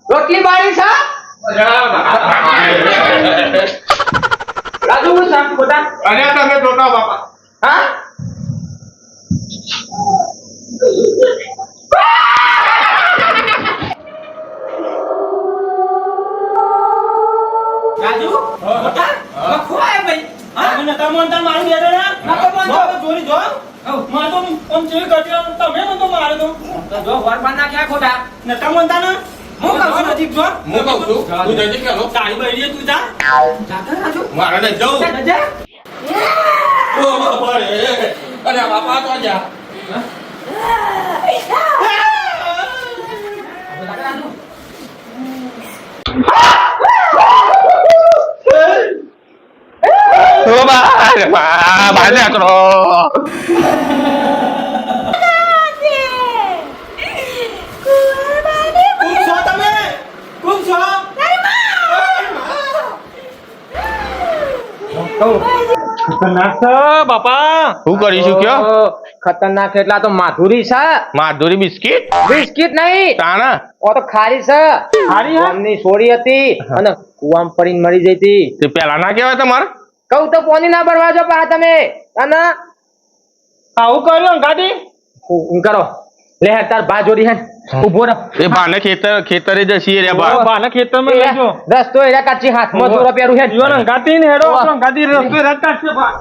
રોટલી બાળી છે રાજુ હું સાફ ખોટા અને તમે જોતા બાપા હા રાજુ ખોટા ખોવાય ભાઈ હા મને તમોન મારું દેજો ને નકો બંધો ચોરી જો માર તો ઓમ ચેવી કરજો તમે મને તો મારે તો જો વરબાન ના ક્યાં ખોટા ને તમોન તા ને હું કહું છું નજીક જો હું કહું છું તું જજે કે લો તારી બૈરી તું જા જાતા રાજુ મારે ને જવું જા ઓ બાપા રે અરે બાપા તો જા ઓ બા બાને કરો ખતરનાક છે બાપા. હું કરીશું કયો ખતરનાક એટલા તો માધુરી છે માધુરી બિસ્કિટ બિસ્કિટ નહીં તાણા ઓ તો ખારી છે ખારી હે? ગામની છોડી હતી અને કુવામ પડીને મરી જઈ હતી તે પેલા ના કહેવાય તમારે કહું તો પોની ના ભરવા જો પા તમે અને આવું કર્યું ગાડી હું કરો લે હેર તાર બા જોડી હે ઉભો રહો એ બાને ખેતરે જશી રે બા બાના ખેતરમાં લઈ જો રસ્તો એરા કાચી હાથમાં જોરો પહેરું હે જીવન ગાતી ને હેડો આપણો ગાડી રસ્તો રસ્તા છે બા